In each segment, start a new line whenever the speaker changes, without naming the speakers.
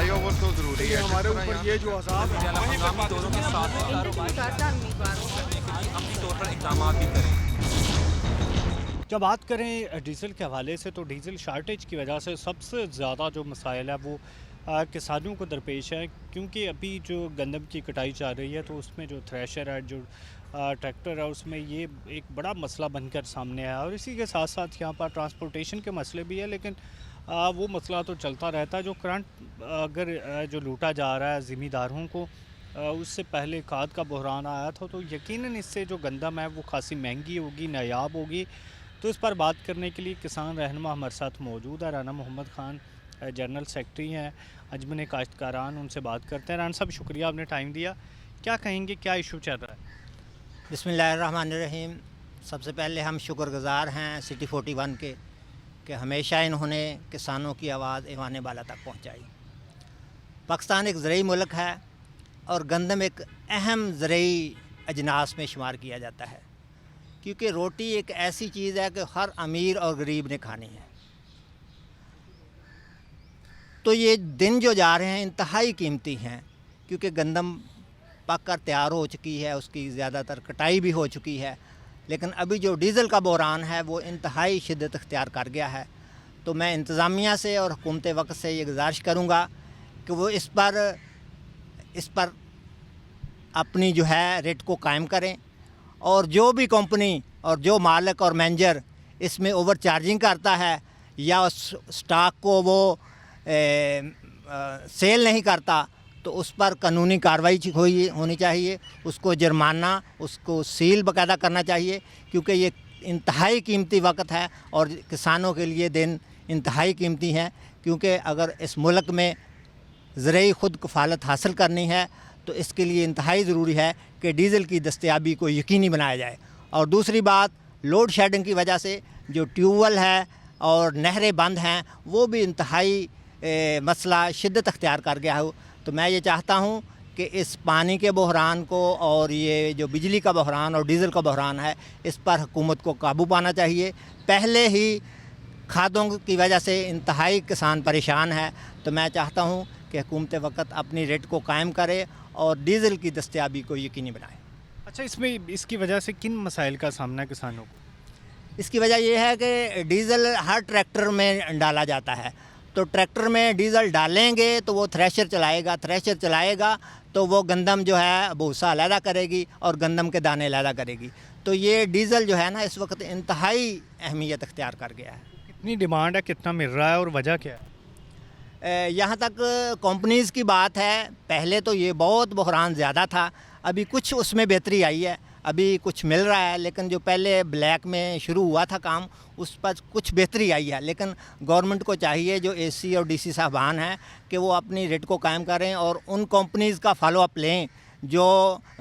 Flyover तो ज़रूरी है
हमारे ऊपर ये जो अज़ाब है
हंगामी दौरों के साथ में कारोबार
करता उम्मीदवारों
करने के लिए अपनी तौर पर इक़दाम भी करें।
जब बात करें डीज़ल के हवाले से तो डीज़ल शार्टेज की वजह से सबसे ज़्यादा जो मसाइल है वो किसानों को दरपेश है, क्योंकि अभी जो गंदम की कटाई चल रही है तो उसमें जो थ्रेशर है, जो ट्रैक्टर है, उसमें ये एक बड़ा मसला बनकर सामने आया। और इसी के साथ साथ यहाँ पर ट्रांसपोर्टेशन के मसले भी है, लेकिन वो मसला तो चलता रहता है। जो करंट अगर जो लूटा जा रहा है ज़मींदारों को, उससे पहले खाद का बहरान आया था, तो यकीनन इससे जो गंदम है वो खासी महंगी होगी, नायाब होगी। तो इस पर बात करने के लिए किसान रहनुमा हमारे साथ मौजूद है। राना मोहम्मद खान जनरल सेक्रेटरी हैं अंजुमन काश्तकारान, उनसे बात करते हैं। राना साहब, शुक्रिया आपने टाइम दिया। क्या कहेंगे, क्या इशू चल रहा है?
बिस्मिल्लाहिर्रहमानिर्रहीम। सबसे पहले हम शुक्रगुज़ार हैं सिटी 41 के कि हमेशा इन्होंने किसानों की आवाज़ ऐवान बाला तक पहुंचाई। पाकिस्तान एक ज़रई मुल्क है और गंदम एक अहम ज़रई अजनास में शुमार किया जाता है, क्योंकि रोटी एक ऐसी चीज़ है कि हर अमीर और गरीब ने खानी है। तो ये दिन जो जा रहे हैं इंतहाई कीमती हैं, क्योंकि गंदम पक कर तैयार हो चुकी है, उसकी ज़्यादातर कटाई भी हो चुकी है, लेकिन अभी जो डीज़ल का बहरान है वो इंतहाई शिद्दत इख्तियार कर गया है। तो मैं इंतज़ामिया से और हुकूमत वक्त से ये गुजारिश करूँगा कि वो इस पर अपनी जो है रेट को कायम करें, और जो भी कंपनी और जो मालिक और मैनेजर इसमें ओवर चार्जिंग करता है या उस स्टॉक को वो सेल नहीं करता, तो उस पर कानूनी कार्रवाई होनी चाहिए, उसको जुर्माना, उसको सील बाकायदा करना चाहिए, क्योंकि ये इंतहाई कीमती वक्त है और किसानों के लिए दिन इंतहाई कीमती हैं। क्योंकि अगर इस मुल्क में ज़रई खुद कफ़ालत हासिल करनी है तो इसके लिए इंतहाई ज़रूरी है कि डीज़ल की दस्तयाबी को यकीनी बनाया जाए। और दूसरी बात, लोड शेडिंग की वजह से जो ट्यूबवेल है और नहरें बंद हैं वो भी इंतहाई मसला शिद्दत अख्तियार कर गया हो। तो मैं ये चाहता हूँ कि इस पानी के बहरान को और ये जो बिजली का बहरान और डीज़ल का बहरान है, इस पर हुकूमत को काबू पाना चाहिए। पहले ही खादों की वजह से इंतहाई किसान परेशान है, तो मैं चाहता हूँ कि हुकूमत वक्त अपनी रेट को कायम करे और डीज़ल की दस्तयाबी को यकीनी बनाए।
अच्छा, इसमें इसकी वजह से किन मसाइल का सामना है किसानों को?
इसकी वजह यह है कि डीज़ल हर ट्रैक्टर में डाला जाता है, तो ट्रैक्टर में डीज़ल डालेंगे तो वो थ्रेशर चलाएगा तो वो गंदम जो है भूसा अलहदा करेगी और गंदम के दाने अलहदा करेगी। तो ये डीज़ल जो है ना इस वक्त इंतहाई अहमियत इख्तियार कर गया है।
कितनी डिमांड है, कितना मिल रहा है और वजह क्या है?
यहाँ तक कंपनीज़ की बात है, पहले तो ये बहुत बहरान ज़्यादा था, अभी कुछ उसमें बेहतरी आई है, अभी कुछ मिल रहा है, लेकिन जो पहले ब्लैक में शुरू हुआ था काम उस पर कुछ बेहतरी आई है। लेकिन गवर्नमेंट को चाहिए, जो एसी और डीसी साहबान हैं, कि वो अपनी रेट को कायम करें और उन कंपनीज़ का फॉलो अप लें जो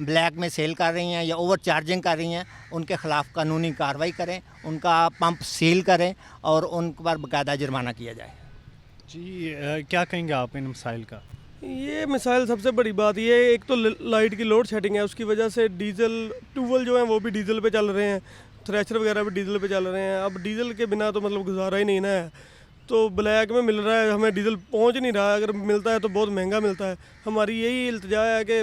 ब्लैक में सेल कर रही हैं या ओवर चार्जिंग कर रही हैं, उनके ख़िलाफ़ कानूनी कार्रवाई करें, उनका पंप सील करें और उन पर बाकायदा जुर्माना किया जाए।
जी, क्या कहेंगे आप इन मसाइल का?
ये मिसाइल सबसे बड़ी बात ये है, एक तो लाइट की लोड शेडिंग है, उसकी वजह से डीजल ट्यूबवेल जो है वो भी डीजल पे चल रहे हैं, थ्रेशर वगैरह भी डीजल पे चल रहे हैं। अब डीजल के बिना तो मतलब गुजारा ही नहीं ना है। तो ब्लैक में मिल रहा है, हमें डीजल पहुंच नहीं रहा है, अगर मिलता है तो बहुत महंगा मिलता है। हमारी यही इल्तिजा है कि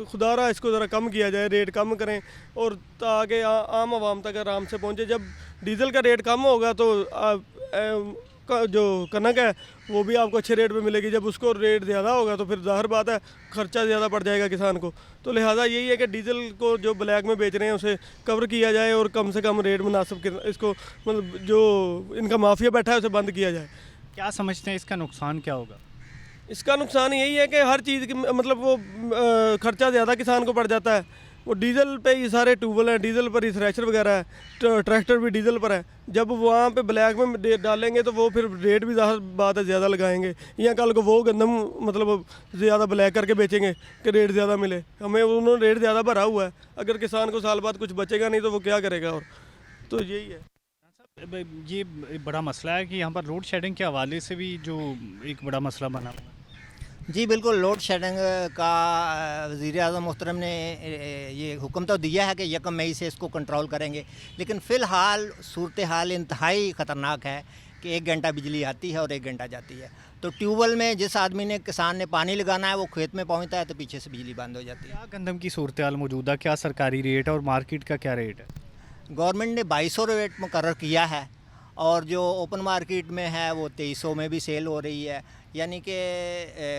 खुदारा इसको ज़रा कम किया जाए, रेट कम करें, और ताकि आम आवाम तक आराम से पहुँचे। जब डीजल का रेट कम होगा तो जो कनक है वो भी आपको अच्छे रेट पे मिलेगी। जब उसको रेट ज़्यादा होगा तो फिर ज़ाहिर बात है खर्चा ज़्यादा पड़ जाएगा किसान को। तो लिहाजा यही है कि डीजल को जो ब्लैक में बेच रहे हैं उसे कवर किया जाए और कम से कम रेट मुनासिब इसको मतलब जो इनका माफिया बैठा है उसे बंद किया जाए।
क्या समझते हैं इसका नुकसान क्या होगा?
इसका नुकसान यही है कि हर चीज़ की मतलब वो खर्चा ज़्यादा किसान को पड़ जाता है। वो डीज़ल पे ही सारे ट्यूबवेल हैं, डीज़ल पर ही थ्रेशर वगैरह है, ट्रैक्टर भी डीज़ल पर है। जब वहाँ पे ब्लैक में डालेंगे तो वो फिर रेट भी ज़्यादा बात है ज़्यादा लगाएंगे, या कल को वो गंदम मतलब ज़्यादा ब्लैक करके बेचेंगे कि रेट ज़्यादा मिले। हमें उन्होंने रेट ज़्यादा भरा हुआ है, अगर किसान को साल बाद कुछ बचेगा नहीं तो वो क्या करेगा। और तो यही है।
ये बड़ा मसला है कि यहाँ पर लोड शेडिंग के हवाले से भी जो एक बड़ा मसला बना हुआ है।
जी बिल्कुल, लोड शेडिंग का वज़ीर-ए-आज़म मोहतरम ने ये हुक्म तो दिया है कि 1 मई से इसको कंट्रोल करेंगे, लेकिन फ़िलहाल सूरत हाल इंतहाई ख़तरनाक है कि 1 घंटा बिजली आती है और 1 घंटा जाती है। तो ट्यूबवेल में जिस आदमी ने किसान ने पानी लगाना है वो खेत में पहुंचता है तो पीछे से बिजली बंद हो जाती है।
क्या गंदम की सूरत हाल मौजूदा, क्या सरकारी रेट है और मार्केट का क्या रेट है?
गवर्नमेंट ने 2200 रेट मुकर्रर किया है और जो ओपन मार्केट में है वो 2300 में भी सेल हो रही है, यानी कि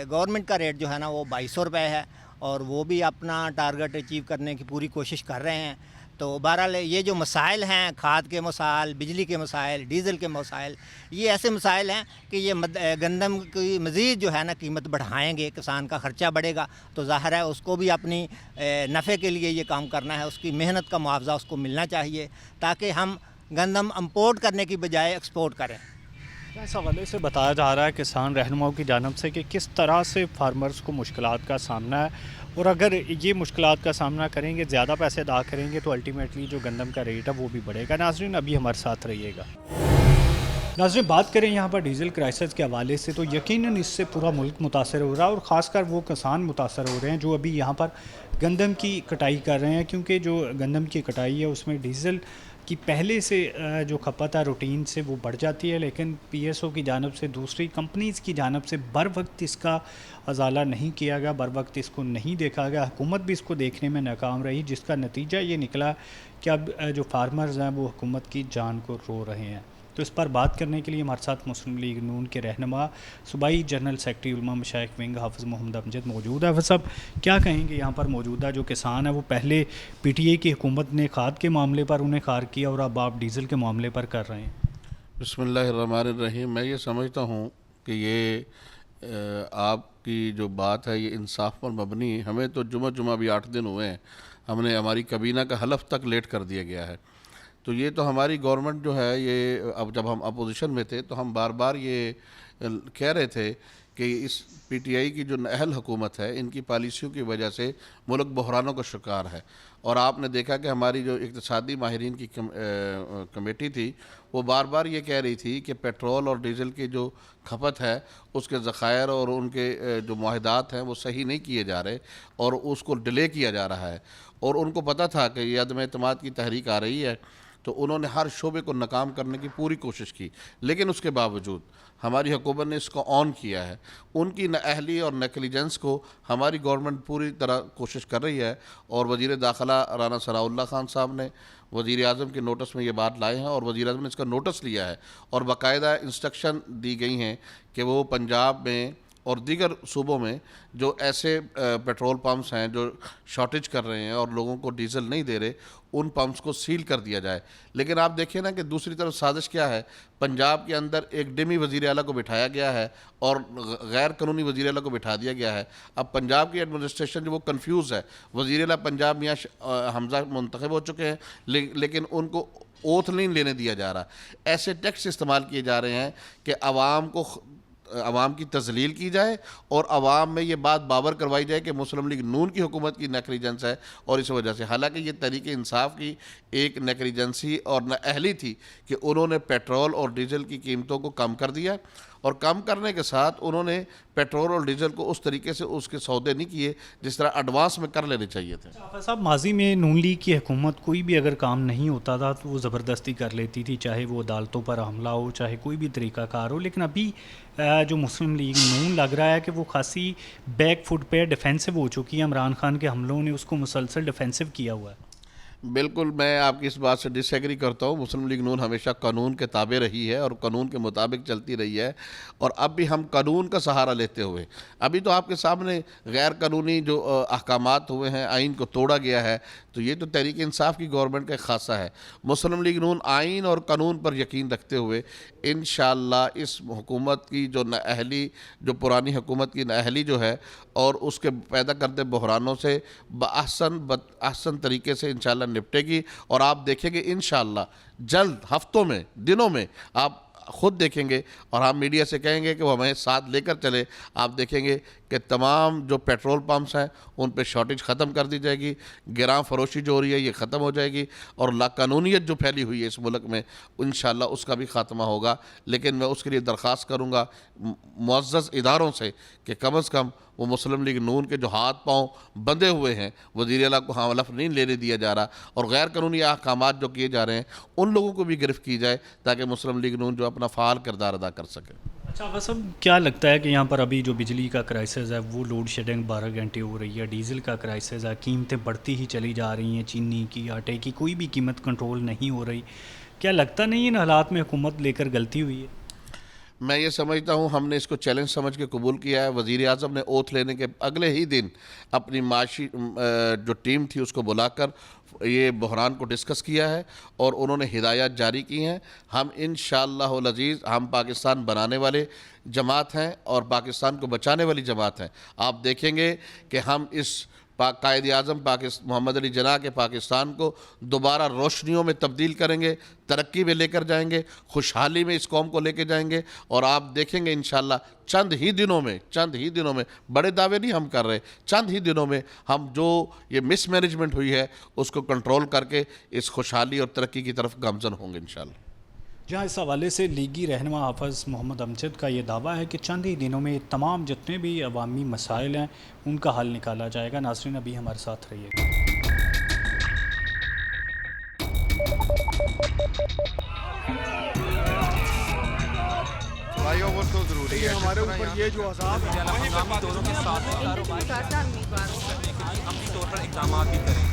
गवर्नमेंट का रेट जो है ना वो 2200 रुपये है और वो भी अपना टारगेट अचीव करने की पूरी कोशिश कर रहे हैं। तो बहरहाल ये जो मसाइल हैं, खाद के मसाइल, बिजली के मसाइल, डीज़ल के मसाइल, ये ऐसे मसाइल हैं कि ये गंदम की मज़ीद जो है ना कीमत बढ़ाएंगे, किसान का ख़र्चा बढ़ेगा तो ज़ाहिर है उसको भी अपनी नफ़े के लिए ये काम करना है, उसकी मेहनत का मुआवजा उसको मिलना चाहिए ताकि हम गंदम इम्पोर्ट करने की बजाय एक्सपोर्ट करें।
इस हवाले से बताया जा रहा है किसान रहनुमाओं की जानिब से कि किस तरह से फार्मर्स को मुश्किलात का सामना है और अगर ये मुश्किलात का सामना करेंगे, ज़्यादा पैसे अदा करेंगे तो अल्टीमेटली जो गंदम का रेट है वो भी बढ़ेगा। नाज़रीन अभी हमारे साथ रहिएगा। नाज़रीन बात करें यहाँ पर डीज़ल क्राइसिस के हवाले से तो यकीनन इससे पूरा मुल्क मुतासर हो रहा है और ख़ासकर वो किसान मुतासर हो रहे हैं जो अभी यहाँ पर गंदम की कटाई कर रहे हैं, क्योंकि जो गंदम की कटाई है उसमें डीज़ल कि पहले से जो खपत है रूटीन से वो बढ़ जाती है, लेकिन पीएसओ की जानिब से, दूसरी कंपनीज़ की जानिब से बर वक्त इसका अजाला नहीं किया गया, बर वक्त इसको नहीं देखा गया। हुकूमत भी इसको देखने में नाकाम रही, जिसका नतीजा ये निकला कि अब जो फार्मर्स हैं वो हुकूमत की जान को रो रहे हैं। तो इस पर बात करने के लिए हमारे साथ मुस्लिम लीग नून के रहनुमा सूबाई जनरल सेक्रेटरी उलमा मशाइख विंग हाफिज़ मोहम्मद अमजद मौजूद है। वह सब क्या कहेंगे यहाँ पर मौजूदा जो किसान है वो पहले पीटीआई की हुकूमत ने खाद के मामले पर उन्हें खार किया और अब आप डीज़ल के मामले पर कर रहे हैं।
बिस्मिल्लाहिर्रहमानिर्रहीम। मैं ये समझता हूँ कि ये आपकी जो बात है ये इंसाफ पर मबनी। हमें तो जुमा भी 8 दिन हुए हैं, हमने हमारी कबीना का हलफ तक लेट कर दिया गया है। तो ये तो हमारी गवर्नमेंट जो है ये, अब जब हम अपोजिशन में थे तो हम बार बार ये कह रहे थे कि इस पीटीआई की जो अहल हुकूमत है इनकी पॉलिसियों की वजह से मुल्क बहरानों का शिकार है। और आपने देखा कि हमारी जो इक़्तिसादी माहिरीन की कमेटी थी वो बार बार ये कह रही थी कि पेट्रोल और डीज़ल की जो खपत है उसके ज़खायर और उनके जो मुआहदात हैं वो सही नहीं किए जा रहे और उसको डिले किया जा रहा है। और उनको पता था कि ये अदम एतमाद की तहरीक आ रही है, तो उन्होंने हर शोबे को नाकाम करने की पूरी कोशिश की, लेकिन उसके बावजूद हमारी हुकूमत ने इसको ऑन किया है। उनकी नाअहली और नेग्लिजेंस को हमारी गवर्नमेंट पूरी तरह कोशिश कर रही है। और वज़ीर दाखिला राना सनाउल्लाह खान साहब ने वज़ीर आज़म के नोटिस में ये बात लाए हैं और वज़ीर आज़म ने इसका नोटिस लिया है और बाकायदा इंस्ट्रक्शन दी गई हैं कि वो पंजाब में और दीगर सूबों में जो ऐसे पेट्रोल पंप्स हैं जो शॉर्टेज कर रहे हैं और लोगों को डीज़ल नहीं दे रहे, उन पंप्स को सील कर दिया जाए। लेकिन आप देखिए ना कि दूसरी तरफ साजिश क्या है, पंजाब के अंदर एक डिमी वज़ीर आला को बिठाया गया है और गैर कानूनी वज़ीर आला को बिठा दिया गया है। अब पंजाब की एडमिनिस्ट्रेशन जो वो कन्फ्यूज़ है। वज़ीर आला पंजाब मियाँ हमज़ा मुंतखब हो चुके हैं, लेकिन उनको ओथ नहीं लेने दिया जा रहा। ऐसे टेक्स्ट इस्तेमाल किए जा रहे हैं कि अवाम की तजलील की जाए और अवाम में ये बात बावर करवाई जाए कि मुस्लिम लीग नून की हुकूमत की नेग्लिजेंस है। और इस वजह से, हालांकि ये तहरीक इंसाफ की एक नेग्लिजेंसी और नाअहली थी कि उन्होंने पेट्रोल और डीज़ल की कीमतों को कम कर दिया और कम करने के साथ उन्होंने पेट्रोल और डीज़ल को उस तरीके से उसके सौदे नहीं किए जिस तरह एडवांस में कर लेने चाहिए थे।
साहब, माजी में नून लीग की हुकूमत कोई भी अगर काम नहीं होता था तो वो ज़बरदस्ती कर लेती थी, चाहे वो अदालतों पर हमला हो, चाहे कोई भी तरीक़ाकार हो। लेकिन अभी जो मुस्लिम लीग नून लग रहा है कि वो खासी बैक फुट पे डिफेंसिव हो चुकी है। इमरान खान के हमलों ने उसको मुसलसल डिफेंसिव किया हुआ है।
बिल्कुल, मैं आपकी इस बात से डिसएग्री करता हूँ। मुस्लिम लीग नून हमेशा कानून के ताबे रही है और कानून के मुताबिक चलती रही है और अब भी हम कानून का सहारा लेते हुए, अभी तो आपके सामने गैर कानूनी जो अहकामात हुए हैं, आइन को तोड़ा गया है, तो ये तो तहरीक इंसाफ की गवर्नमेंट का खासा है। मुस्लिम लीग नून आइन और कानून पर यकीन रखते हुए इंशाअल्लाह इस हुकूमत की जो नाअहली, जो पुरानी हुकूमत की नाअहली जो है और उसके पैदा करते बहरानों से अहसन तरीके से इंशाअल्लाह निपटेगी। और आप देखेंगे इंशाअल्लाह जल्द, हफ्तों में, दिनों में आप खुद देखेंगे और हम मीडिया से कहेंगे कि वो हमें साथ लेकर चले। आप देखेंगे कि तमाम जो पेट्रोल पंप्स हैं उन पे शॉर्टेज ख़त्म कर दी जाएगी, गिरां फरोशी जो हो रही है ये ख़त्म हो जाएगी और लाकानूनियत जो फैली हुई है इस मुल्क में इंशाअल्लाह उसका भी ख़ात्मा होगा। लेकिन मैं उसके लिए दरख्वास्त करूँगा मुअज़्ज़ज़ इदारों से कि कम अज़ कम वो मुस्लिम लीग नून के जो हाथ पांव बंधे हुए हैं, वज़ीर आला को हलफ नहीं लेने दिया जा रहा और गैर कानूनी अहकामात जो किए जा रहे हैं उन लोगों को भी गिरफ्त की जाए ताकि मुस्लिम लीग नून जो अपना फ़ाल किरदार अदा कर सके।
अच्छा बस अब क्या लगता है कि यहाँ पर अभी जो बिजली का क्राइसिस है वो लोड शेडिंग 12 घंटे हो रही है, डीजल का क्राइसिस है, कीमतें बढ़ती ही चली जा रही हैं, चीनी की, आटे की, कोई भी कीमत कंट्रोल नहीं हो रही। क्या लगता नहीं इन हालात में हुकूमत लेकर गलती हुई है?
मैं ये समझता हूँ हमने इसको चैलेंज समझ के कबूल किया है। वज़ीर आज़म ने ओथ लेने के अगले ही दिन अपनी माशी जो टीम थी उसको बुलाकर ये बहरान को डिस्कस किया है और उन्होंने हिदायत जारी की हैं। हम इंशाअल्लाहुल अज़ीज़ हम पाकिस्तान बनाने वाले जमात हैं और पाकिस्तान को बचाने वाली जमात हैं। आप देखेंगे कि हम इस कायद आज़म मोहम्मद अली जिन्ना के पाकिस्तान को दोबारा रोशनियों में तब्दील करेंगे, तरक्की में लेकर जाएंगे, खुशहाली में इस कौम को लेकर जाएंगे और आप देखेंगे इंशाअल्लाह चंद ही दिनों में बड़े दावे नहीं हम कर रहे, चंद ही दिनों में हम जो ये मिसमैनेजमेंट हुई है उसको कंट्रोल करके इस खुशहाली और तरक्की की तरफ गामजन होंगे इंशाअल्लाह।
जहाँ इस हवाले से लीगी रहनुमा हाफ़िज़ मोहम्मद अमजद का ये दावा है कि चंद ही दिनों में तमाम जितने भी अवामी मसाइल हैं उनका हल निकाला जाएगा। नाज़रीन अभी हमारे साथ रहिएगा।
फ्लाईओवर तो ज़रूरी है हमारे ऊपर, ये जो अज़ाब है
हंगामी दौरों के साथ में कारोबार करने के लिए अपनी तौर पर इक़दाम भी करें।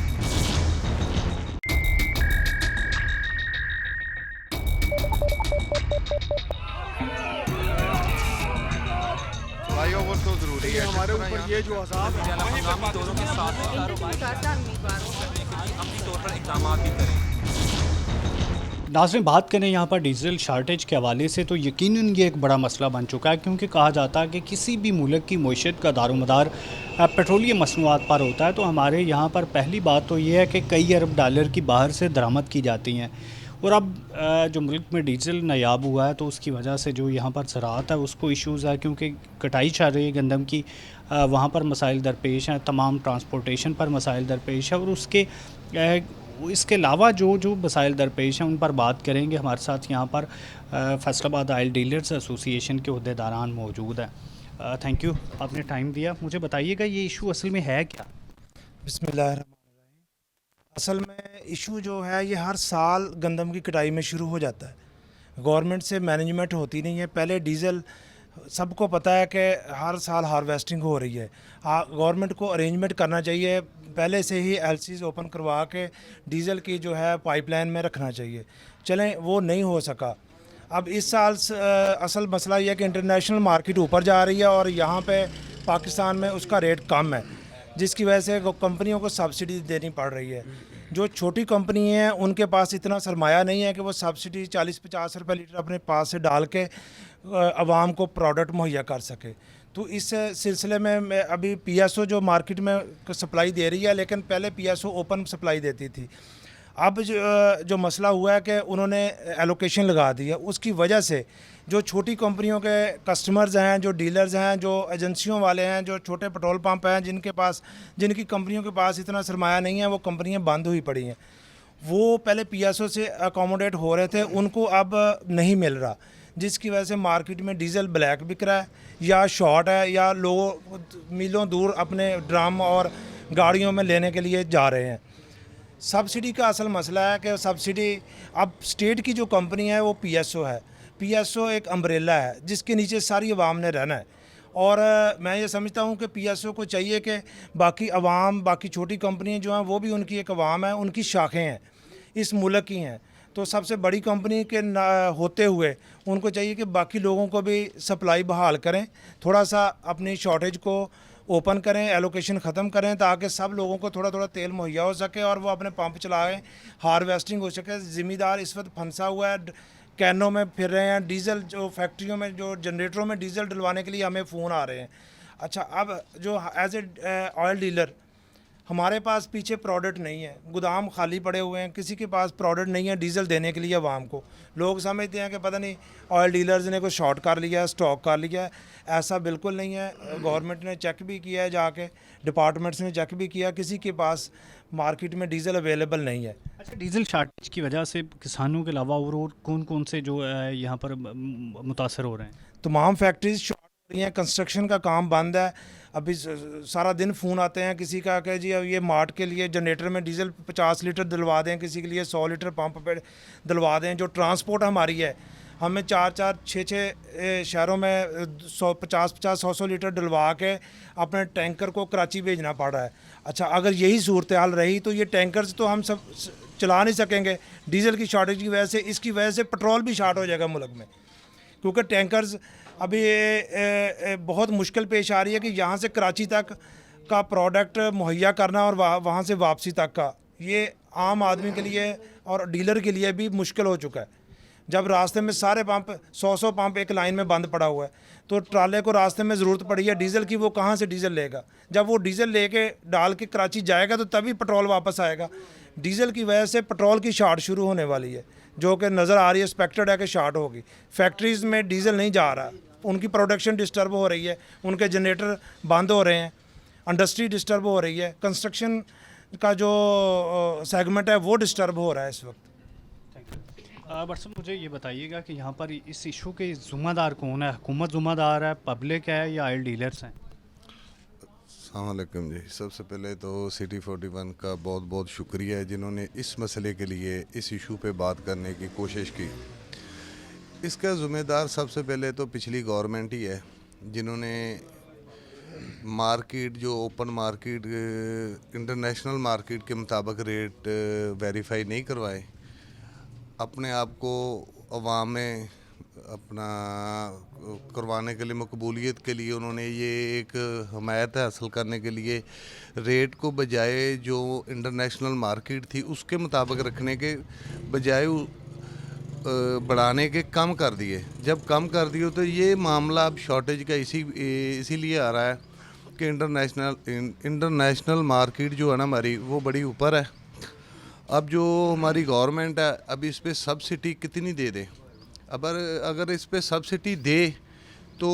फ्लाईओवर तो ज़रूरी है हमारे ऊपर, ये जो अज़ाब है
हंगामी दौरों के साथ में कारोबार करने के लिए अपनी तौर पर इक़दाम भी करें।
नाज़रीन बात करें यहाँ पर डीज़ल शार्टेज के हवाले से तो यकीनन ये एक बड़ा मसला बन चुका है, क्योंकि कहा जाता है कि किसी भी मुल्क की मईशत का दारोमदार पेट्रोलियम मसनूआत पर होता है। तो हमारे यहाँ पर पहली बात तो ये है कि कई अरब डॉलर की बाहर से दरामद की जाती हैं और अब जो मुल्क में डीज़ल नायाब हुआ है तो उसकी वजह से जो यहाँ पर ज़राअत है उसको इश्यूज़ है, क्योंकि कटाई चल रही है गंदम की, वहाँ पर मसाइल दरपेश हैं, तमाम ट्रांसपोर्टेशन पर मसाइल दरपेश है और इसके अलावा जो मसाइल दरपेश हैं उन पर बात करेंगे। हमारे साथ यहाँ पर फैसलाबाद ऑयल डीलर्स एसोसिएशन के अहदेदारान मौजूद हैं। थैंक यू, आपने टाइम दिया। मुझे बताइएगा ये इशू असल में है क्या?
बिस्मिल्लाहिर्रहमानिर्रहीम। असल में इशू जो है ये हर साल गंदम की कटाई में शुरू हो जाता है। गवर्नमेंट से मैनेजमेंट होती नहीं है। पहले डीज़ल सबको पता है कि हर साल हार्वेस्टिंग हो रही है। गवर्नमेंट को अरेंजमेंट करना चाहिए, पहले से ही एलसीज ओपन करवा के डीज़ल की जो है पाइपलाइन में रखना चाहिए। चलें वो नहीं हो सका। अब इस साल असल मसला ये है कि इंटरनेशनल मार्केट ऊपर जा रही है और यहाँ पे पाकिस्तान में उसका रेट कम है, जिसकी वजह से कंपनियों को सब्सिडी देनी पड़ रही है। जो छोटी कंपनी हैं उनके पास इतना सरमाया नहीं है कि वो सब्सिडी 40-50 रुपये लीटर अपने पास से डाल के आवाम को प्रोडक्ट मुहैया कर सके। तो इस सिलसिले में अभी पीएसओ जो मार्केट में सप्लाई दे रही है, लेकिन पहले पीएसओ ओपन सप्लाई देती थी। अब जो मसला हुआ है कि उन्होंने एलोकेशन लगा दी है, उसकी वजह से जो छोटी कंपनियों के कस्टमर्स हैं, जो डीलर्स हैं, जो एजेंसियों वाले हैं, जो छोटे पेट्रोल पंप हैं, जिनकी कंपनियों के पास इतना सरमाया नहीं है, वो कंपनियां बंद हुई पड़ी हैं। वो पहले पीएसओ से अकोमोडेट हो रहे थे, उनको अब नहीं मिल रहा, जिसकी वजह से मार्केट में डीज़ल ब्लैक बिक रहा है या शॉर्ट है, या लोग मीलों दूर अपने ड्रम और गाड़ियों में लेने के लिए जा रहे हैं। सब्सिडी का असल मसला है कि सब्सिडी अब स्टेट की जो कंपनी है वो पीएसओ है। पीएसओ एक अम्ब्रेला है जिसके नीचे सारी अवाम ने रहना है, और मैं ये समझता हूँ कि पीएसओ को चाहिए कि बाकी अवाम, बाकी छोटी कंपनियाँ जो हैं वो भी उनकी एक अवाम है, उनकी शाखें हैं, इस मुल्क की हैं। तो सबसे बड़ी कंपनी के होते हुए उनको चाहिए कि बाकी लोगों को भी सप्लाई बहाल करें, थोड़ा सा अपनी शॉर्टेज को ओपन करें, एलोकेशन ख़त्म करें, ताकि सब लोगों को थोड़ा थोड़ा तेल मुहैया हो सके और वो अपने पंप चलाएं, हार्वेस्टिंग हो सके। ज़िम्मेदार इस वक्त फंसा हुआ है, कैनों में फिर रहे हैं, डीज़ल जो फैक्ट्रियों में जो जनरेटरों में डीज़ल डलवाने के लिए हमें फ़ोन आ रहे हैं। अच्छा, अब जो एज ए ऑयल डीलर हमारे पास पीछे प्रोडक्ट नहीं है, गोदाम खाली पड़े हुए हैं, किसी के पास प्रोडक्ट नहीं है डीज़ल देने के लिए आवाम को। लोग समझते हैं कि पता नहीं ऑयल डीलर्स ने कोई शॉर्ट कर लिया है, स्टॉक कर लिया है। ऐसा बिल्कुल नहीं है। गवर्नमेंट ने चेक भी किया है, जाके डिपार्टमेंट्स ने चेक भी किया, किसी के पास मार्केट में डीज़ल अवेलेबल नहीं है।
अच्छा, डीज़ल शार्टेज की वजह से किसानों के अलावा और कौन कौन से जो यहाँ पर मुतासर हो रहे हैं?
तमाम फैक्ट्रीज शॉर्ट हैं, कंस्ट्रक्शन का काम बंद है। अभी सारा दिन फ़ोन आते हैं किसी का कि जी अब ये मार्ट के लिए जनरेटर में डीजल 50 लीटर दिलवा दें, किसी के लिए 100 लीटर पंप पे दिलवा दें। जो ट्रांसपोर्ट हमारी है, हमें 4-4, 6-6 शहरों में 150-100 लीटर डलवा के अपने टैंकर को कराची भेजना पड़ रहा है। अच्छा, अगर यही सूरत हाल रही तो ये टैंकर्स तो हम सब चला नहीं सकेंगे डीजल की शॉर्टेज की वजह से। इसकी वजह से पेट्रोल भी शार्ट हो जाएगा मुल्क में, क्योंकि टैंकर्स अभी बहुत मुश्किल पेश आ रही है कि यहाँ से कराची तक का प्रोडक्ट मुहैया करना और वहाँ से वापसी तक का, ये आम आदमी के लिए और डीलर के लिए भी मुश्किल हो चुका है। जब रास्ते में सारे पंप 100 पंप एक लाइन में बंद पड़ा हुआ है, तो ट्राले को रास्ते में ज़रूरत पड़ी है डीज़ल की, वो कहाँ से डीज़ल लेगा? जब वो डीज़ल लेके डाल के कराची जाएगा तो तभी पेट्रोल वापस आएगा। डीज़ल की वजह से पेट्रोल की शार्ट शुरू होने वाली है, जो कि नज़र आ रही है, एक्सपेक्टेड है कि शार्ट होगी। फैक्ट्रीज़ में डीज़ल नहीं जा रहा, उनकी प्रोडक्शन डिस्टर्ब हो रही है, उनके जनरेटर बंद हो रहे हैं, इंडस्ट्री डिस्टर्ब हो रही है, कंस्ट्रक्शन का जो सेगमेंट है वो डिस्टर्ब हो रहा है इस वक्त।
बट साहब मुझे ये बताइएगा कि यहाँ पर इस इशू के ज़िम्मेदार कौन है? हुकूमत ज़िम्मेदार है, पब्लिक है, या ऑयल डीलर्स हैं?
अस्सलाम वालेकुम जी। सबसे पहले तो सिटी 41 का बहुत बहुत शुक्रिया है जिन्होंने इस मसले के लिए इस इशू पे बात करने की कोशिश की। इसका ज़िम्मेदार सबसे पहले तो पिछली गवर्नमेंट ही है, जिन्होंने मार्केट जो ओपन मार्केट इंटरनेशनल मार्केट के मुताबिक रेट वेरीफाई नहीं करवाए, अपने आप को अवाम में अपना करवाने के लिए, मकबूलियत के लिए उन्होंने ये एक हमायत हासिल करने के लिए रेट को बजाय जो इंटरनेशनल मार्केट थी उसके मुताबिक रखने के बजाय बढ़ाने के कम कर दिए। जब कम कर दिए तो ये मामला अब शॉर्टेज का इसीलिए आ रहा है कि इंटरनेशनल मार्केट जो है ना हमारी, वो बड़ी ऊपर है। अब जो हमारी गवर्नमेंट है, अब इस पे सब्सिडी कितनी दे दे? अगर इस पे सब्सिडी दे तो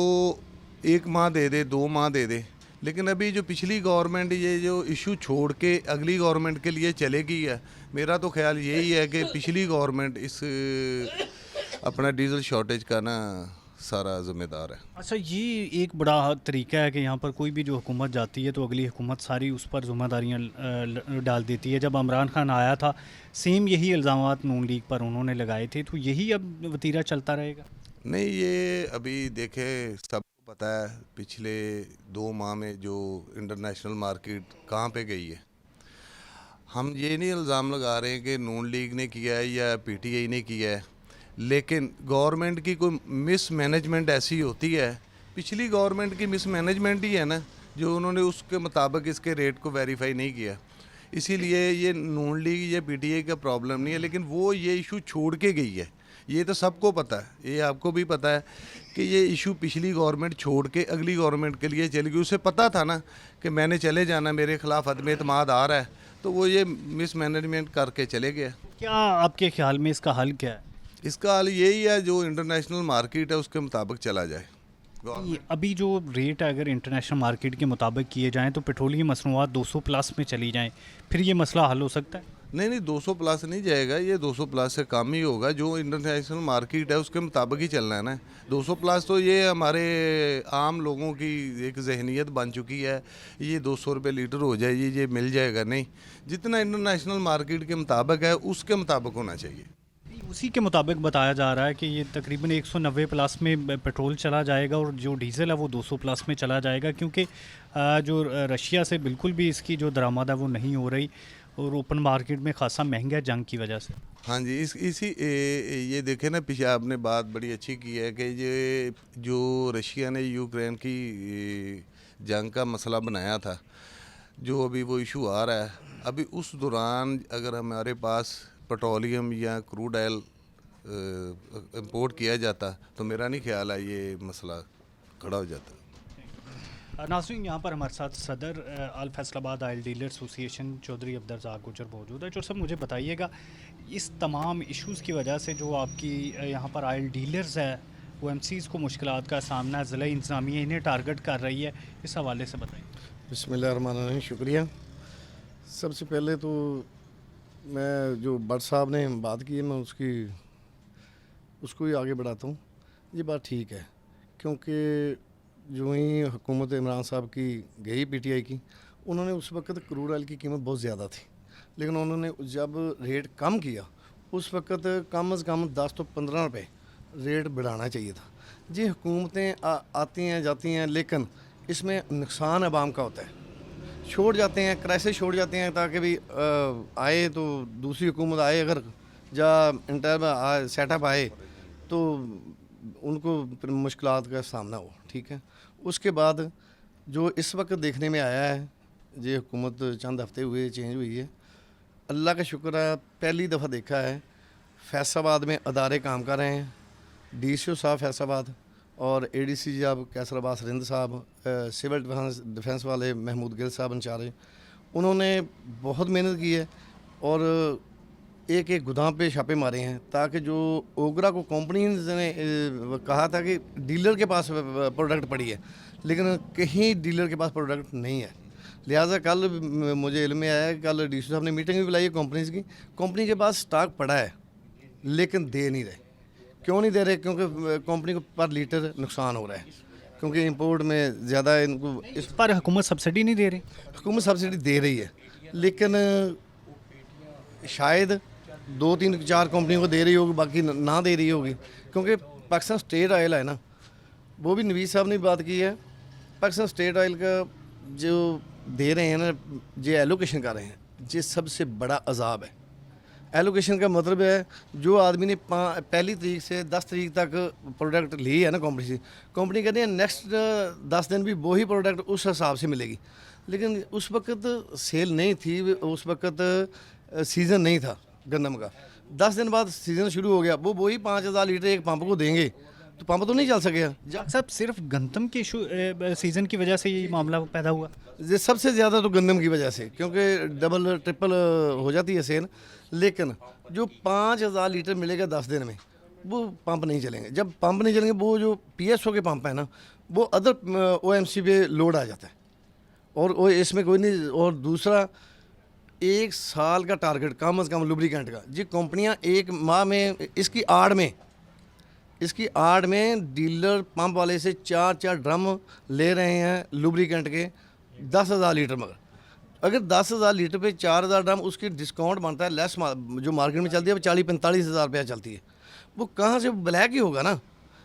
1 माह दे दे, 2 माह दे दे, लेकिन अभी जो पिछली गवर्नमेंट ये जो इशू छोड़ के अगली गवर्नमेंट के लिए चलेगी है, मेरा तो ख्याल यही है कि पिछली गवर्नमेंट इस अपना डीजल शॉर्टेज का ना सारा ज़िम्मेदार है।
अच्छा, ये एक बड़ा तरीका है कि यहाँ पर कोई भी जो हुकूमत जाती है तो अगली हुकूमत सारी उस पर ज़िम्मेदारियाँ डाल देती है। जब इमरान खान आया था, सेम यही इल्ज़ामात नून लीग पर उन्होंने लगाए थे, तो यही अब वतीरा चलता रहेगा?
नहीं, ये अभी देखे सबको पता है पिछले 2 माह में जो इंटरनेशनल मार्केट कहाँ पे गई है। हम ये नहीं इल्ज़ाम लगा रहे हैं कि नून लीग ने किया है या पीटीआई ने किया है, लेकिन गवर्नमेंट की कोई मिस मैनेजमेंट ऐसी होती है, पिछली गवर्नमेंट की मिस मैनेजमेंट ही है ना, जो उन्होंने उसके मुताबिक इसके रेट को वेरीफाई नहीं किया। इसीलिए ये नून लीग या पीटीआई का प्रॉब्लम नहीं है, लेकिन वो ये इशू छोड़ के गई है। ये तो सबको पता है, ये आपको भी पता है कि ये इशू पिछली गवर्नमेंट छोड़ के अगली गवर्नमेंट के लिए चली गई। उसे पता था ना कि मैंने चले जाना, मेरे ख़िलाफ़ अदम एतमाद आ रहा है, तो वो ये मिस मैनेजमेंट करके चले गए।
क्या आपके ख्याल में इसका हल क्या है?
इसका हल यही है, जो इंटरनेशनल मार्केट है उसके मुताबिक चला जाए।
ये अभी जो रेट है अगर इंटरनेशनल मार्केट के मुताबिक किए जाएं तो पेट्रोलियम मसनूआत 200 प्लस में चली जाएं, फिर ये मसला हल हो सकता है?
नहीं, 200 प्लस नहीं जाएगा, ये 200 प्लस से कम ही होगा। जो इंटरनेशनल मार्केट है उसके मुताबिक ही चलना है ना। 200 प्लस तो ये हमारे आम लोगों की एक जहनीत बन चुकी है, ये 200 रुपये लीटर हो जाए, ये मिल जाएगा। नहीं, जितना इंटरनेशनल मार्केट के मुताबिक है उसके मुताबिक होना चाहिए।
उसी के मुताबिक बताया जा रहा है कि ये तकरीबन 190 प्लस में पेट्रोल चला जाएगा और जो डीज़ल है वो 200 प्लस में चला जाएगा, क्योंकि जो रशिया से बिल्कुल भी इसकी जो दरामद है वो नहीं हो रही और ओपन मार्केट में खासा महंगा है जंग की वजह से।
हाँ जी, ये देखें ना, पीछे आपने बात बड़ी अच्छी की है कि ये जो रशिया ने यूक्रेन की जंग का मसला बनाया था, जो अभी वो इशू आ रहा है, अभी उस दौरान अगर हमारे पास पेट्रोलियम या क्रूड ऑयल इंपोर्ट किया जाता तो मेरा नहीं ख्याल है ये मसला खड़ा हो जाता।
नाज़रीन, यहाँ पर हमारे साथ सदर all Faisalabad oil dealer association Chaudhry Abdurrazzaq Gujjar मौजूद है। चौधरी साहब, मुझे बताइएगा, इस तमाम इश्यूज़ की वजह से जो आपकी यहाँ पर ऑयल डीलर्स है वो एमसीज़ को मुश्किलात का सामना ज़िला इंतज़ामिया इन्हें टारगेट कर रही है, इस हवाले से बताइए।
बिस्मिल्लाहिर्रहमानिर्रहीम, शुक्रिया। सबसे पहले तो मैं जो भट्ट साहब ने बात की है मैं उसको ही आगे बढ़ाता हूँ। ये बात ठीक है, क्योंकि जो ही हुकूमत इमरान साहब की गई पीटीआई की, उन्होंने उस वक्त क्रूड ऑयल की कीमत बहुत ज़्यादा थी, लेकिन उन्होंने जब रेट कम किया उस वक्त कम से कम 10 तो 15 रुपये रेट बढ़ाना चाहिए था। जी हुकूमतें आती हैं जाती हैं, लेकिन इसमें नुकसान आवाम का होता है। छोड़ जाते हैं, क्राइसिस छोड़ जाते हैं ताकि भी आए तो दूसरी हुकूमत आए, अगर जा इंटर सेटअप आए तो उनको मुश्किलात का सामना हो। ठीक है, उसके बाद जो इस वक्त देखने में आया है, ये हुकूमत चंद हफ्ते हुए चेंज हुई है, अल्लाह का शुक्र है पहली दफ़ा देखा है फैसलाबाद में अदारे काम कर रहे हैं। डीसीओ साहब फैसलाबाद और एडीसी साहब कैसर अब्बास रिंद साहब, सिविल डिफेंस वाले महमूद गिल साहब इंचार्ज, उन्होंने बहुत मेहनत की है और एक एक गोदाम पे छापे मारे हैं ताकि जो ओगरा को कंपनी ने कहा था कि डीलर के पास प्रोडक्ट पड़ी है, लेकिन कहीं डीलर के पास प्रोडक्ट नहीं है। लिहाजा कल मुझे इल्म में आया है, कल डीसी साहब ने मीटिंग भी बुलाई है कंपनीज की, कंपनी के पास स्टॉक पड़ा है लेकिन दे नहीं रहे। क्यों नहीं दे रहे? क्योंकि कंपनी को पर लीटर नुकसान हो रहा है, क्योंकि इंपोर्ट में ज़्यादा इनको
इस पर हुकूमत सब्सिडी नहीं दे रही।
हुकूमत सब्सिडी दे रही है, लेकिन शायद 2-3-4 कंपनियों को दे रही होगी, बाकी ना दे रही होगी। क्योंकि पाकिस्तान स्टेट ऑयल है ना, वो भी नवीद साहब ने बात की है, पाकिस्तान स्टेट ऑयल का जो दे रहे हैं ना, जो एलोकेशन कर रहे हैं, ये सबसे बड़ा अजाब है। एलोकेशन का मतलब है जो आदमी ने 1 तारीख से 10 तारीख तक प्रोडक्ट ली है ना कंपनी से, कंपनी कहती है नेक्स्ट 10 दिन भी वही प्रोडक्ट उस हिसाब से मिलेगी, लेकिन उस वक्त सेल नहीं थी, उस वक्त सीज़न नहीं था गंदम का। 10 दिन बाद सीज़न शुरू हो गया, वो वही 5000 लीटर एक पंप को देंगे तो पंप तो नहीं चल सकेगा।
सब सिर्फ गंदम के सीज़न की वजह से ये मामला पैदा हुआ।
ये सबसे ज़्यादा तो गंदम की वजह से, क्योंकि डबल ट्रिपल हो जाती है सेल, लेकिन जो 5000 लीटर मिलेगा 10 दिन में वो पंप नहीं चलेंगे। जब पंप नहीं चलेंगे, वो जो पीएसओ के पंप है ना, वो अदर ओएमसी पे लोड आ जाता है और वो इसमें कोई नहीं। और दूसरा, 1 साल का टारगेट कम से कम लुब्रिकेंट का, जी कंपनियां 1 माह में इसकी आड़ में डीलर पंप वाले से 4-4 ड्रम ले रहे हैं लुब्रिकेंट के 10,000 लीटर। मगर अगर 10,000 लीटर पे 4,000 ड्रम उसकी डिस्काउंट बनता है, लेस जो मार्केट में चलती है वो 40-45 हज़ार रुपया चलती है, वो कहाँ से ब्लैक ही होगा ना।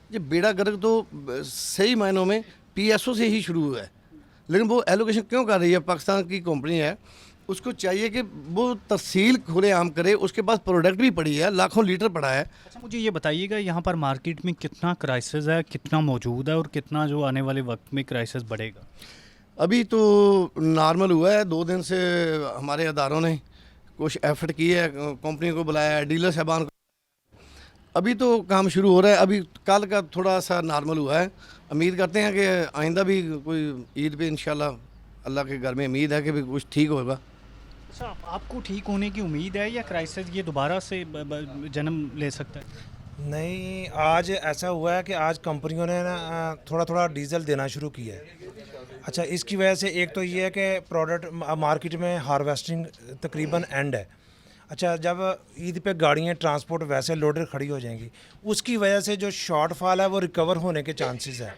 ये बेड़ा गर्क तो सही मायनों में पीएसओ से ही शुरू हुआ है, लेकिन वो एलोकेशन क्यों कर रही है? पाकिस्तान की कंपनी है, उसको चाहिए कि वो तफसील खुलेआम करे, उसके पास प्रोडक्ट भी पड़ी है, लाखों लीटर पड़ा है।
अच्छा, मुझे ये बताइएगा यहाँ पर मार्केट में कितना क्राइसिस है, कितना मौजूद है और कितना जो आने वाले वक्त में क्राइसिस बढ़ेगा?
अभी तो नॉर्मल हुआ है, 2 दिन से हमारे अदारों ने कुछ एफर्ट की है, कंपनी को बुलाया है, डीलर साहबान को, अभी तो काम शुरू हो रहा है। अभी कल का थोड़ा सा नॉर्मल हुआ है, उम्मीद करते हैं कि आइंदा भी कोई ईद पे इंशाल्लाह अल्लाह के घर में उम्मीद है कि भी कुछ ठीक होगा।
अच्छा, आपको ठीक होने की उम्मीद है या क्राइसिस ये दोबारा से जन्म ले सकता है?
नहीं, आज ऐसा हुआ है कि आज कंपनियों ने ना थोड़ा थोड़ा डीजल देना शुरू किया है। अच्छा, इसकी वजह से एक तो ये है कि प्रोडक्ट मार्केट में हार्वेस्टिंग तकरीबन एंड है। अच्छा, जब ईद पे गाड़ियाँ ट्रांसपोर्ट वैसे लोडेड खड़ी हो जाएंगी, उसकी वजह से जो शॉर्टफॉल है वो रिकवर होने के चांसेस है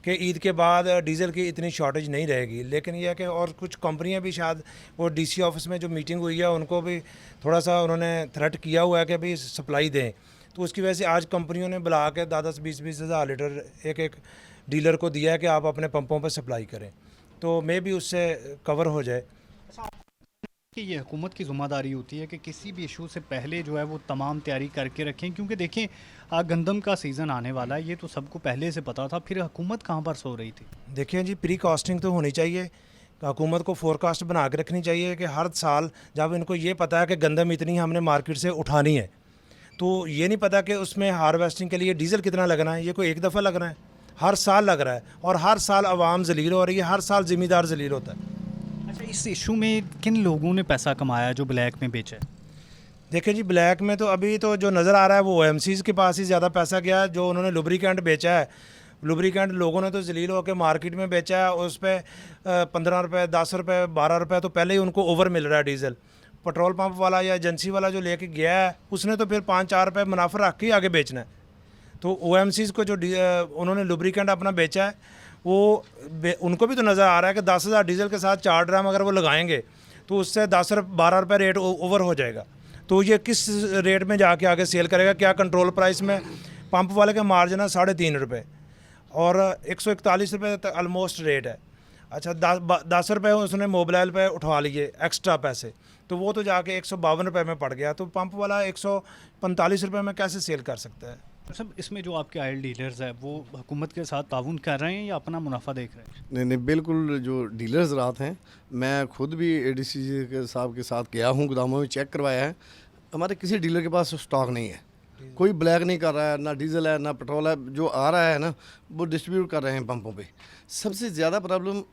कि ईद के बाद डीज़ल की इतनी शॉर्टेज नहीं रहेगी। लेकिन यह है कि और कुछ कंपनियां भी शायद, वो डीसी ऑफिस में जो मीटिंग हुई है उनको भी थोड़ा सा उन्होंने थ्रेट किया हुआ है कि भाई सप्लाई दें, तो उसकी वजह से आज कंपनियों ने बुला के 10-20 हज़ार लीटर एक डीलर को दिया है कि आप अपने पंपों पर सप्लाई करें, तो मे भी उससे कवर हो जाए।
कि ये हुकूमत की ज़िम्मेदारी होती है कि किसी भी इशू से पहले जो है वो तमाम तैयारी करके रखें, क्योंकि देखें गंदम का सीज़न आने वाला है, ये तो सबको पहले से पता था, फिर हुकूमत कहाँ पर सो रही थी?
देखिए जी, प्री कॉस्टिंग तो होनी चाहिए, हुकूमत को फोरकास्ट बना के रखनी चाहिए कि हर साल जब इनको ये पता है कि गंदम इतनी हमने मार्केट से उठानी है, तो ये नहीं पता कि उसमें हार्वेस्टिंग के लिए डीज़ल कितना लगना है। ये कोई एक दफ़ा लग रहा है, हर साल लग रहा है, और हर साल आवाम जलील हो रही है, हर साल ज़िम्मेदार जलील होता है।
अच्छा, इस इशू में किन लोगों ने पैसा कमाया जो ब्लैक में बेचा है?
देखिए जी, ब्लैक में तो अभी तो जो नज़र आ रहा है वो ओएमसीज़ के पास ही ज़्यादा पैसा गया है। जो उन्होंने लुब्रिकेंट बेचा है, लुब्रिकेंट लोगों ने तो जलील होकर मार्केट में बेचा है, उस पर 15 रुपये, 10 रुपये, 12 रुपये तो पहले ही उनको ओवर मिल रहा है डीज़ल। पेट्रोल पंप वाला या एजेंसी वाला जो लेके गया है, उसने तो फिर 5-4 रुपये मुनाफा रख के आगे बेचना है। तो ओएमसीज़ को जो उन्होंने लुब्रिकेंट अपना बेचा है, उनको भी तो नज़र आ रहा है कि 10,000 डीजल के साथ 4 ड्राम अगर वो लगाएंगे तो उससे 12 रुपये रेट ओवर हो जाएगा। तो ये किस रेट में जाके आगे सेल करेगा? क्या कंट्रोल प्राइस में? पंप वाले का मार्जिन है 3.5 रुपये और 141 रुपये तक ऑलमोस्ट रेट है। अच्छा 10 रुपये उसने मोबाइल पे उठवा लिए एक्स्ट्रा पैसे, तो वो तो जाके 152 रुपये में पड़ गया। तो पंप वाला 145 रुपये में कैसे सेल कर सकता है?
सब इसमें जो आपके ऑयल डीलर्स हैं वो हुकूमत के साथ ताउन कर रहे हैं या अपना मुनाफा देख रहे हैं?
नहीं, बिल्कुल जो डीलर्स रात हैं, मैं खुद भी ADC के साहब के साथ गया हूँ, गोदामों में चेक करवाया है। हमारे किसी डीलर के पास स्टॉक नहीं है, कोई ब्लैक नहीं कर रहा है, ना डीजल है ना पेट्रोल है। जो आ रहा है ना वो डिस्ट्रीब्यूट कर रहे हैं पंपों पे। सबसे ज़्यादा प्रॉब्लम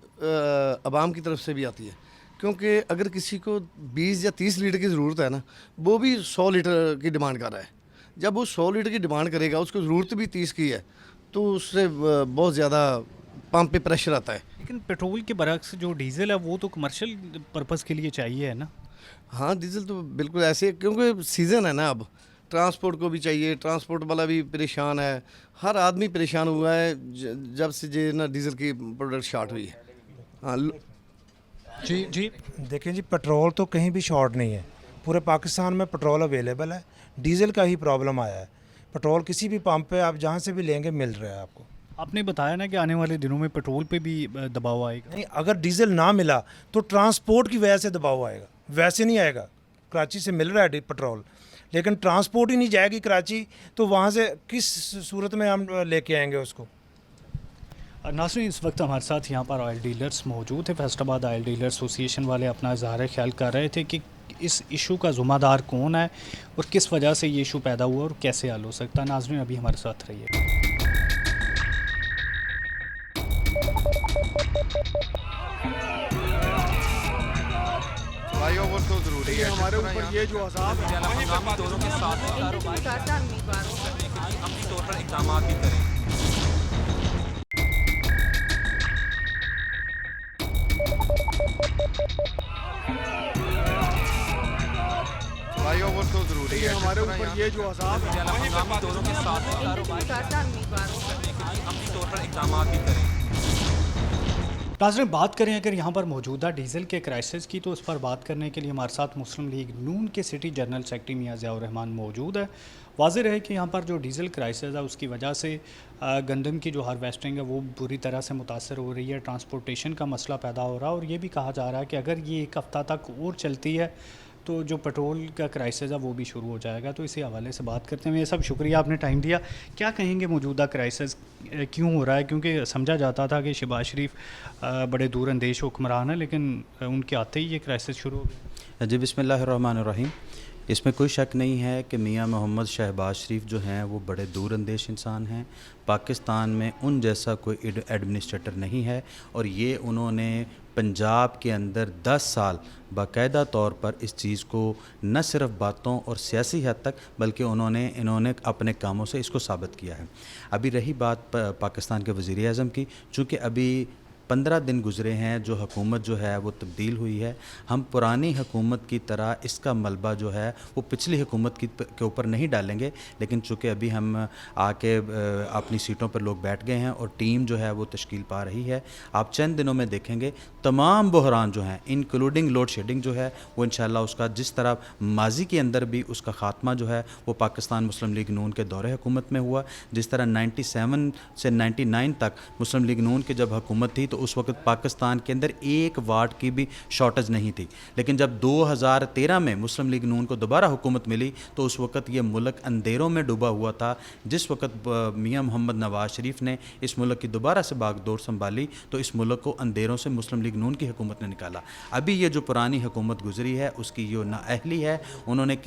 आवाम की तरफ से भी आती है, क्योंकि अगर किसी को 20 या 30 लीटर की ज़रूरत है ना, वो भी 100 लीटर की डिमांड कर रहा है। जब वो 100 लीटर की डिमांड करेगा, उसको ज़रूरत भी 30 की है, तो उससे बहुत ज़्यादा पंप पे प्रेशर आता है।
लेकिन पेट्रोल के बरक्स जो डीजल है वो तो कमर्शियल पर्पज़ के लिए चाहिए है ना?
हाँ, डीजल तो बिल्कुल ऐसे, क्योंकि सीज़न है ना, अब ट्रांसपोर्ट को भी चाहिए, ट्रांसपोर्ट वाला भी परेशान है, हर आदमी परेशान हुआ है जब से जो ना डीजल की प्रोडक्ट शार्ट हुई है। हाँ
जी
देखें जी, पेट्रोल तो कहीं भी शॉर्ट नहीं है, पूरे पाकिस्तान में पेट्रोल अवेलेबल है। डीजल का ही प्रॉब्लम आया है। पेट्रोल किसी भी पंप पे आप जहाँ से भी लेंगे मिल रहा है आपको।
आपने बताया ना कि आने वाले दिनों में पेट्रोल पे भी दबाव आएगा।
नहीं, अगर डीजल ना मिला तो ट्रांसपोर्ट की वजह से दबाव आएगा, वैसे नहीं आएगा। कराची से मिल रहा है पेट्रोल, लेकिन ट्रांसपोर्ट ही नहीं जाएगी कराची, तो वहाँ से किस सूरत में हम लेके आएंगे उसको?
नाज़रीन, इस वक्त हमारे साथ यहाँ पर ऑयल डीलर्स मौजूद है। फैसलाबाद ऑयल डीलर एसोसिएशन वाले अपना इज़हार ख्याल कर रहे थे कि इस इशू का ज़िम्मेदार कौन है और किस वजह से ये इशू पैदा हुआ और कैसे हल हो सकता है। नाज़रीन, अभी हमारे साथ रहिए।
फ्लाईओवर तो ज़रूरी है, हमारे ऊपर ये जो अज़ाब है,
हंगामी दौरों के साथ उम्मीदवारों करने के लिए अमली तौर पर इक़दाम भी करें।
फ्लाईओवर तो ज़रूरी है, हमारे ऊपर ये जो अज़ाब है,
हंगामी दौरों के साथ उम्मीदवारों करने के लिए अमली तौर पर इक़दाम भी करें।
नाज़रीन, बात करें अगर यहाँ पर मौजूदा डीज़ल के क्राइसिस की, तो उस पर बात करने के लिए हमारे साथ मुस्लिम लीग नून के सिटी जनरल सेक्रेटरी मियां ज़ियाउर रहमान मौजूद है। वाज़ेह है कि यहाँ पर जो डीज़ल क्राइसिस है उसकी वजह से गंदम की जो हार्वेस्टिंग है वो बुरी तरह से मुतासर हो रही है, ट्रांसपोर्टेशन का मसला पैदा हो रहा है और ये भी कहा जा रहा है कि अगर ये 1 हफ़्ता तक और चलती है तो जो पेट्रोल का क्राइसिस है वो भी शुरू हो जाएगा। तो इसी हवाले से बात करते हैं। ये सब शुक्रिया, आपने टाइम दिया। क्या कहेंगे मौजूदा क्राइसिस क्यों हो रहा है? क्योंकि समझा जाता था कि शहबाज शरीफ बड़े दूर अंदेश हुक्मरान है, लेकिन उनके आते ही ये क्राइसिस शुरू हो गया।
जी, बिस्मिल्लाहिर्रहमानिर्रहीम। इसमें कोई शक नहीं है कि मियां मोहम्मद शहबाज शरीफ जो हैं वो बड़े दूर अंदेश इंसान हैं। पाकिस्तान में उन जैसा कोई एडमिनिस्ट्रेटर नहीं है और ये उन्होंने पंजाब के अंदर 10 साल बाकायदा तौर पर इस चीज़ को न सिर्फ बातों और सियासी हद तक बल्कि इन्होंने अपने कामों से इसको साबित किया है। अभी रही बात पाकिस्तान के वज़ीर आज़म की, चूँकि अभी 15 दिन गुज़रे हैं जो हुकूमत जो है वो तब्दील हुई है, हम पुरानी हुकूमत की तरह इसका मलबा जो है वो पिछली हुकूमत के ऊपर नहीं डालेंगे, लेकिन चूँकि अभी हम आके अपनी सीटों पर लोग बैठ गए हैं और टीम जो है वो तश्कील पा रही है। आप चंद दिनों में देखेंगे तमाम बहरान जो हैं इंक्लूडिंग लोड शेडिंग जो है वो इंशाल्लाह उसका जिस तरह माजी के अंदर भी उसका ख़ात्मा जो है वो पाकिस्तान मुस्लिम लीग नून के दौरे हुकूमत में हुआ। जिस तरह 97 से 99 तक मुस्लिम लीग नून की जब हुकूमत थी तो उस वक्त पाकिस्तान के अंदर 1 वाट की भी शॉर्टेज नहीं थी, लेकिन जब 2013 में मुस्लिम लीग नून को दोबारा हुकूमत मिली तो उस वक्त ये मुल्क अंधेरों में डूबा हुआ था। जिस वक्त मियां मोहम्मद नवाज शरीफ ने इस मुल्क की दोबारा से बागडोर संभाली तो इस मुल्क को अंधेरों से मुस्लिम लीग नून की हुकूमत ने निकाला। अभी ये जो पुरानी हुकूमत गुजरी है उसकी ये नाअहली है, उन्होंने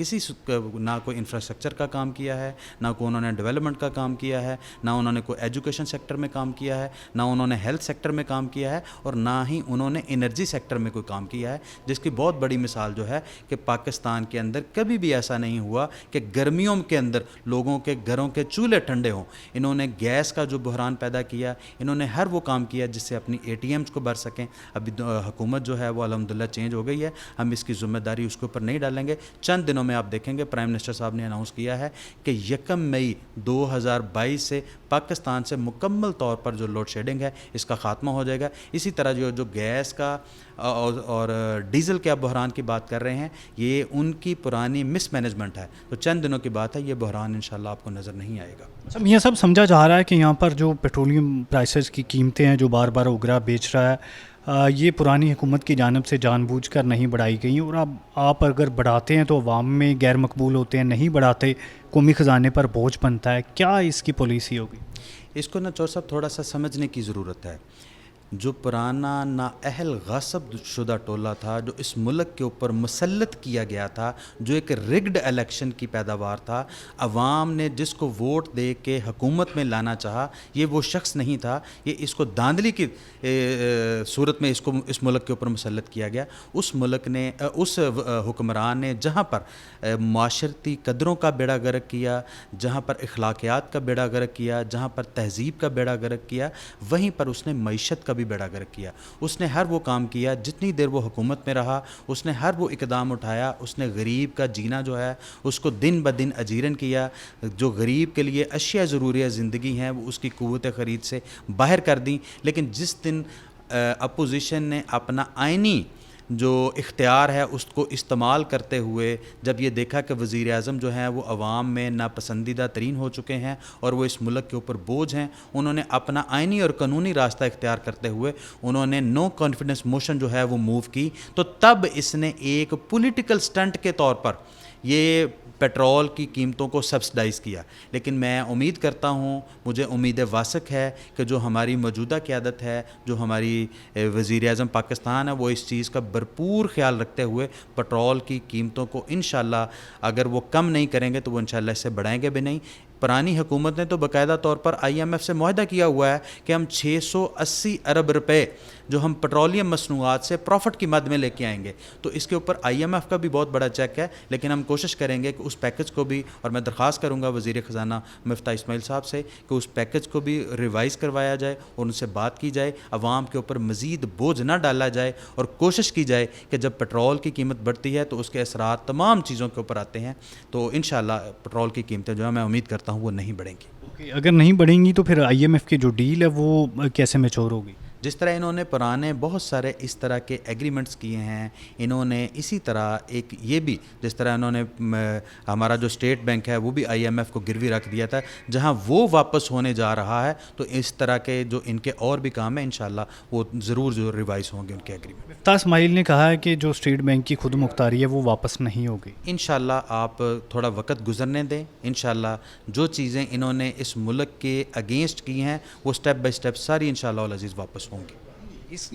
ना कोई इंफ्रास्ट्रक्चर का काम किया है, ना कोई उन्होंने डेवलपमेंट का काम किया है, ना उन्होंने कोई एजुकेशन सेक्टर में काम किया है, ना उन्होंने हेल्थ सेक्टर में काम काम किया है और ना ही उन्होंने एनर्जी सेक्टर में कोई काम किया है, जिसकी बहुत बड़ी मिसाल जो है कि पाकिस्तान के अंदर कभी भी ऐसा नहीं हुआ कि गर्मियों के अंदर लोगों के घरों के चूल्हे ठंडे हों। इन्होंने गैस का जो बहरान पैदा किया, इन्होंने हर वो काम किया जिससे अपनी ATMs को भर सकें। अभी हुकूमत जो है वो अल्हम्दुलिल्लाह चेंज हो गई है, हम इसकी ज़िम्मेदारी उसके ऊपर नहीं डालेंगे। चंद दिनों में आप देखेंगे प्राइम मिनिस्टर साहब ने अनाउंस किया है कि 1 मई 2022 से पाकिस्तान से मुकम्मल तौर पर जो लोड शेडिंग है इसका ख़ात्मा हो जाएगा। इसी तरह जो गैस का और डीज़ल के आप बहरान की बात कर रहे हैं, ये उनकी पुरानी मिसमैनेजमेंट है। तो चंद दिनों की बात है, ये बहरान इंशाल्लाह आपको नज़र नहीं आएगा।
अच्छा, मियां साहब, समझा जा रहा है कि यहाँ पर जो पेट्रोलियम प्राइसेस की कीमतें हैं जो बार बार उगरा बेच रहा है, ये पुरानी हुकूमत की जानिब से जानबूझकर नहीं बढ़ाई गई और अब आप अगर बढ़ाते हैं तो अवाम में गैर मकबूल होते हैं, नहीं बढ़ाते कौमी ख़जाने पर बोझ बनता है। क्या इसकी पॉलिसी होगी?
इसको ना चौर साहब थोड़ा सा समझने की ज़रूरत है। जो पुराना नाअहल गसब शुदा टोला था, जो इस मुल्क के ऊपर मुसल्लत किया गया था, जो एक रिग्ड इलेक्शन की पैदावार था, अवाम ने जिसको वोट दे के हुकूमत में लाना चाहा, ये वो शख्स नहीं था। ये इसको धांधली की सूरत में इसको इस मुल्क के ऊपर मुसल्लत किया गया। उस मुल्क ने, उस हुक्मरान ने जहाँ पर माशरती कदरों का बेड़ा गर्क किया, जहाँ पर अखलाकियात का बेड़ा गर्क किया, जहाँ पर तहज़ीब का बेड़ा गर्क किया, वहीं पर उसने मईशत का भी बेड़ा गर्क किया। उसने हर वो काम किया, जितनी देर वो हुकूमत में रहा उसने हर वो इकदाम उठाया। उसने गरीब का जीना जो है उसको दिन ब दिन अजीरन किया। जो गरीब के लिए अशिया ज़रूरिया ज़िंदगी हैं वो उसकी क़ुव्वत ख़रीद से बाहर कर दी। लेकिन जिस दिन अपोजिशन ने अपना आइनी जो इख्तियार है उसको इस्तेमाल करते हुए जब ये देखा कि वज़ीर आज़म जो हैं वो अवाम में नापसंदीदा तरीन हो चुके हैं और वो इस मुल्क के ऊपर बोझ हैं, उन्होंने अपना आइनी और कानूनी रास्ता इख्तियार करते हुए उन्होंने नो कॉन्फिडेंस मोशन जो है वो मूव की। तो तब इसने एक पॉलिटिकल स्टंट के तौर पर ये पेट्रोल की कीमतों को सब्सिडाइज़ किया। लेकिन मैं उम्मीद करता हूँ, मुझे उम्मीद वासिक है कि जो हमारी मौजूदा क़यादत है, जो हमारी वज़ीर आज़म पाकिस्तान है, वो इस चीज़ का भरपूर ख्याल रखते हुए पेट्रोल की कीमतों को इंशाअल्लाह अगर वो कम नहीं करेंगे तो वो इंशाअल्लाह इससे बढ़ाएंगे भी नहीं। पुरानी हुकूमत ने तो बाकायदा तौर पर IMF से मुआहदा किया हुआ है कि हम 680 अरब रुपए जो हम पेट्रोलियम मसनूआत से प्रॉफिट की मद में लेके आएंगे। तो इसके ऊपर IMF का भी बहुत बड़ा चेक है। लेकिन हम कोशिश करेंगे कि उस पैकेज को भी, और मैं दरख्वास्त करूँगा वज़ीर ख़जाना मिफ्ताह इस्माइल साहब से कि उस पैकेज को भी रिवाइज़ करवाया जाए और उनसे बात की जाए, अवाम के ऊपर मज़ीद बोझ ना डाला जाए और कोशिश की जाए कि जब पेट्रोल की कीमत बढ़ती है तो उसके असरात तमाम चीज़ों के ऊपर आते हैं। तो इंशाअल्लाह पेट्रोल की कीमतें जो है मैं उम्मीद करता हूँ वो नहीं बढ़ेंगी।
अगर नहीं बढ़ेंगी तो फिर IMF की जो डील है वो कैसे मैच्योर होगी?
जिस तरह इन्होंने पुराने बहुत सारे इस तरह के एग्रीमेंट्स किए हैं, इन्होंने इसी तरह एक ये भी, जिस तरह इन्होंने हमारा जो स्टेट बैंक है वो भी IMF को गिरवी रख दिया था, जहां वो वापस होने जा रहा है। तो इस तरह के जो इनके और भी काम है इंशाल्लाह वो ज़रूर जो रिवाइज़ होंगे उनके एग्रीमेंट।
मिफ्ताह इस्माइल ने कहा है कि जो स्टेट बैंक की खुद मुख्तारी है वो वापस नहीं होगी।
इंशाल्लाह आप थोड़ा वक्त गुजरने दें। इंशाल्लाह जो चीज़ें इन्होंने इस मुल्क के अगेंस्ट की हैं वो स्टेप बाय स्टेप सारी इंशाल्लाह अज़ीज़ वापस होंगी।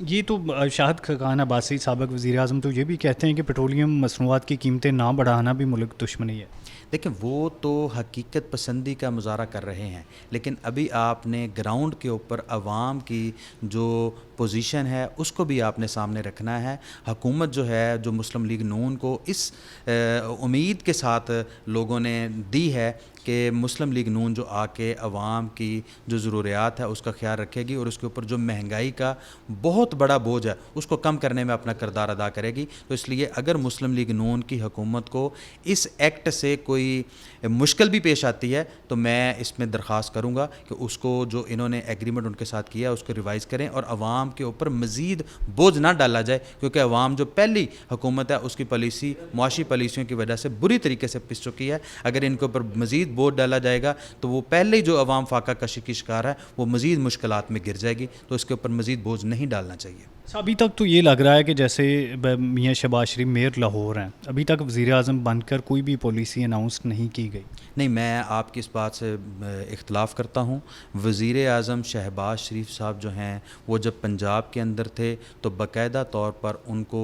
ये तो शाहिद खान अब्बासी साबिक़ वज़ीर आज़म तो ये भी कहते हैं कि पेट्रोलियम मसनूआत की कीमतें ना बढ़ाना भी मुल्क दुश्मनी है।
देखिए, वो तो हकीकत पसंदी का मुजाहरा कर रहे हैं, लेकिन अभी आपने ग्राउंड के ऊपर अवाम की जो पोजीशन है उसको भी आपने सामने रखना है। हुकूमत जो है, जो मुस्लिम लीग नून को इस उम्मीद के साथ लोगों ने दी है कि मुस्लिम लीग नून जो आके अवाम की जो ज़रूरियात है उसका ख्याल रखेगी और उसके ऊपर जो महंगाई का बहुत बड़ा बोझ है उसको कम करने में अपना किरदार अदा करेगी। तो इसलिए अगर मुस्लिम लीग नून की हुकूमत को इस एक्ट से कोई मुश्किल भी पेश आती है तो मैं इसमें दरख्वास्त करूँगा कि उसको, जो इन्होंने एग्रीमेंट उनके साथ किया, उसको रिवाइज़ करें और अवाम के ऊपर मज़ीद बोझ ना डाला जाए। क्योंकि अवाम जो पहली हुकूमत है उसकी पॉलिसी, मुआशी पॉलिसियों की वजह से बुरी तरीके से पिस चुकी है। अगर इनके ऊपर मज़ीद बोझ डाला जाएगा तो वो पहले ही जो अवाम फाका कशी की शिकार है वो मज़ीद मुश्किलात में गिर जाएगी। तो इसके ऊपर मज़ीद बोझ नहीं डालना चाहिए।
अभी तक तो ये लग रहा है कि जैसे मियां शहबाज शरीफ मेयर लाहौर हैं, अभी तक वज़ीर आज़म बनकर कोई भी पॉलिसी अनाउंस नहीं की गई।
नहीं, मैं आपकी इस बात से इख्तलाफ करता हूँ। वज़ीर आज़म शहबाज शरीफ साहब जो हैं वो जब पंजाब के अंदर थे तो बाकायदा तौर पर उनको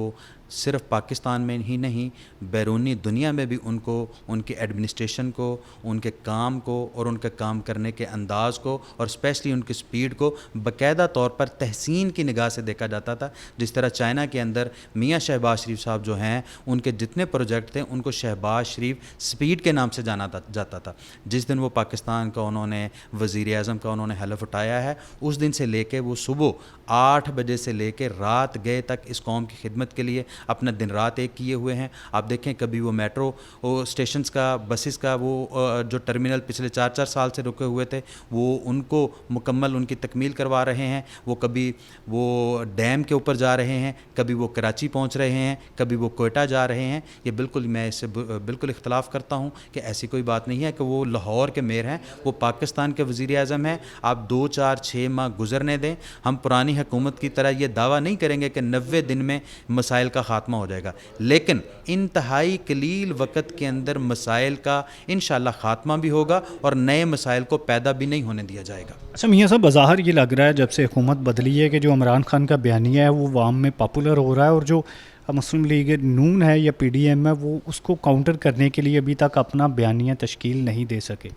सिर्फ पाकिस्तान में ही नहीं, बैरूनी दुनिया में भी उनको उनके एडमिनिस्ट्रेशन को, उनके काम को और उनके काम करने के अंदाज़ को और स्पेशली उनकी स्पीड को बाकायदा तौर पर तहसीन की निगाह से देखा जाता था। जिस तरह चाइना के अंदर मियाँ शहबाज शरीफ साहब जो हैं, उनके जितने प्रोजेक्ट थे उनको शहबाज शरीफ स्पीड के नाम से जाना जाता था। जिस दिन वो पाकिस्तान का उन्होंने वज़ीर आज़म का उन्होंने हलफ उठाया है, उस दिन से लेके वो सुबह 8 बजे से लेके रात गए तक इस कौम की खिदमत के लिए अपना दिन रात एक किए हुए हैं। आप देखें, कभी वो मेट्रो स्टेशंस का, बसेस का वो जो टर्मिनल पिछले 4-4 साल से रुके हुए थे, वो उनको मुकम्मल उनकी तकमील करवा रहे हैं। वो कभी वो डैम के ऊपर जा रहे हैं, कभी वो कराची पहुंच रहे हैं, कभी वो कोयटा जा रहे हैं। ये बिल्कुल, मैं इससे बिल्कुल इख्तलाफ करता हूं कि ऐसी कोई बात नहीं है कि वो लाहौर के मेयर हैं, वो पाकिस्तान के वज़ीर आज़म हैं। आप 2, 4, 6 माह गुजरने दें। हम पुरानी हुकूमत की तरह ये दावा नहीं करेंगे कि 90 दिन में मसाइल का ख़ात्मा हो जाएगा, लेकिन इंतहाई कलील वक़्त के अंदर मसाइल का इंशाअल्लाह ख़ात्मा भी होगा और नए मसाइल को पैदा भी नहीं होने दिया जाएगा।
अच्छा मियाँ साहब, बज़ाहिर ये लग रहा है जब से हुकूमत बदली है कि जो इमरान खान का बयानिया है वो वाम में पॉपुलर हो रहा है, और जो मुस्लिम लीग नून है या PDM है वो उसको काउंटर करने के लिए अभी तक अपना बयानिया तश्कील नहीं दे सके।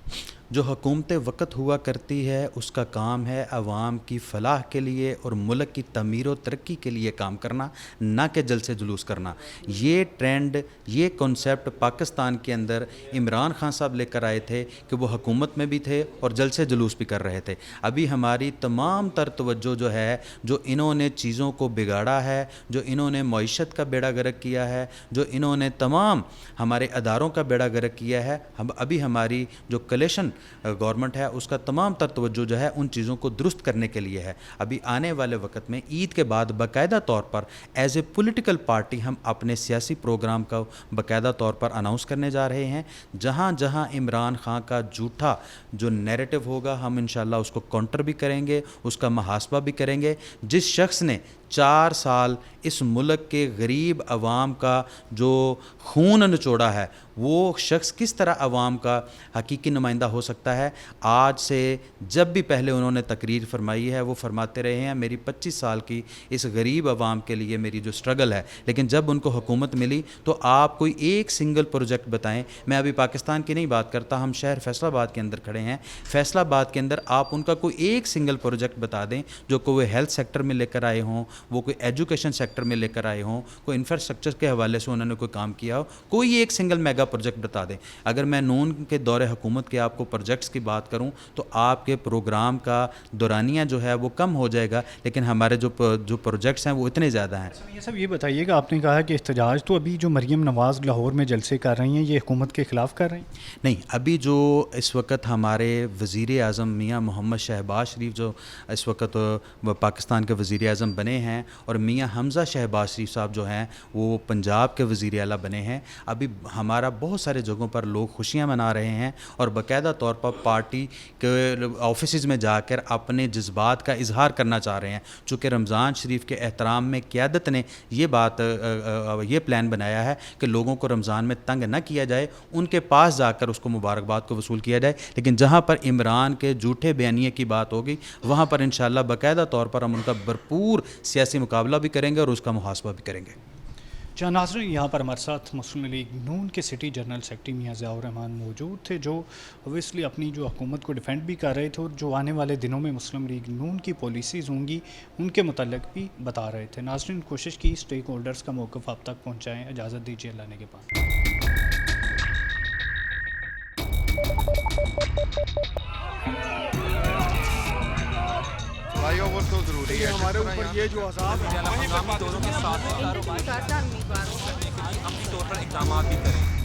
जो हुकूमत वक़्त हुआ करती है उसका काम है अवाम की फ़लाह के लिए और मुल्क की तमीर व तरक्की के लिए काम करना, ना कि जलसे जुलूस करना। ये ट्रेंड, ये कॉन्सेप्ट पाकिस्तान के अंदर इमरान खान साहब लेकर आए थे कि वो हुकूमत में भी थे और जलसे जुलूस भी कर रहे थे। अभी हमारी तमाम तर तवज्जो जो है, जो इन्होंने चीज़ों को बिगाड़ा है, जो इन्होंने मईशत का बेड़ा गर्क किया है, जो इन्होंने तमाम हमारे अदारों का बेड़ा गर्क किया है, हम अभी हमारी जो कलेक्शन गवर्नमेंट है उसका तमाम तर तवज्जो जो है उन चीज़ों को दुरुस्त करने के लिए है। अभी आने वाले वक्त में ईद के बाद बाकायदा तौर पर एज ए पॉलिटिकल पार्टी हम अपने सियासी प्रोग्राम का बाकायदा तौर पर अनाउंस करने जा रहे हैं। जहाँ जहाँ इमरान खान का झूठा जो नैरेटिव होगा, हम इंशाअल्लाह उसको काउंटर भी करेंगे, उसका मुहासबा भी करेंगे। जिस शख्स ने 4 साल इस मुल्क के गरीब अवाम का जो खून निचोड़ा है, वो शख्स किस तरह अवाम का हकीकी नुमाइंदा हो सकता है। आज से जब भी पहले उन्होंने तकरीर फरमाई है, वो फरमाते रहे हैं मेरी 25 साल की इस गरीब अवाम के लिए मेरी जो स्ट्रगल है। लेकिन जब उनको हुकूमत मिली तो आप कोई एक सिंगल प्रोजेक्ट बताएं। मैं अभी पाकिस्तान की नहीं बात करता, हम शहर फैसलाबाद के अंदर खड़े हैं। फैसलाबाद के अंदर आप उनका कोई एक सिंगल प्रोजेक्ट बता दें जो कोई हेल्थ सेक्टर में लेकर आए हों, वो कोई एजुकेशन सेक्टर में लेकर आए हों, कोई इंफ्रास्ट्रक्चर के हवाले से उन्होंने कोई काम किया हो, कोई एक सिंगल मेगा प्रोजेक्ट बता दें। अगर मैं नून के दौरे हुकूमत के आपको प्रोजेक्ट्स की बात करूं तो आपके प्रोग्राम का दौरानिया जो है वो कम हो जाएगा, लेकिन हमारे जो प्रोजेक्ट्स हैं वो इतने ज़्यादा हैं।
ये सब ये बताइएगा, आपने कहा कि एहतजाज तो अभी जो मरीम नवाज़ लाहौर में जलसे कर रही हैं ये हुकूमत के ख़िलाफ़ कर रही हैं?
नहीं, अभी जो इस वक्त हमारे वज़ीर आज़म मियाँ मोहम्मद शहबाज शरीफ जो इस वक्त पाकिस्तान के वज़ीर आज़म बने हैं और मियाँ हमज़ा शहबाज शरीफ साहब जो हैं वो पंजाब के वज़ीर आला बने हैं। अभी हमारा बहुत सारे जगहों पर लोग खुशियाँ मना रहे हैं और बाकायदा तौर पर पार्टी के ऑफिस में जाकर अपने जज्बात का इजहार करना चाह रहे हैं। चूँकि रमज़ान शरीफ के एहतराम में क़यादत ने ये प्लान बनाया है कि लोगों को रमज़ान में तंग न किया जाए, उनके पास जाकर उसको मुबारकबाद को वसूल किया जाए। लेकिन जहाँ पर इमरान के झूठे बयानिए की बात होगी वहाँ पर इंशाअल्लाह बाकायदा तौर पर हम उनका भरपूर सियासी मुकाबला भी करेंगे और उसका मुहासबा भी करेंगे।
जहाँ नाज़रीन, यहाँ पर हमारे साथ मुस्लिम लीग नून के सिटी जनरल सेक्रेटरी मियाँ ज़ियाउर रहमान मौजूद थे, जो ओबियसली अपनी जो हुकूमत को डिफेंड भी कर रहे थे और जो आने वाले दिनों में मुस्लिम लीग नून की पॉलिसीज़ होंगी उनके मुतल्लिक़ भी बता रहे थे। नाज़रीन, कोशिश की स्टेक होल्डर्स का मौक़िफ़ आप तक पहुँचाएँ। इजाज़त दीजिए अल्लाह ने के पास।
फ्लाईओवर तो ज़रूरी है, हमारे ऊपर ये जो अज़ाब है
हंगामी दौरों के साथ कारोबार उम्मीदवारों करने के लिए अमली तौर पर इक़दाम भी करें।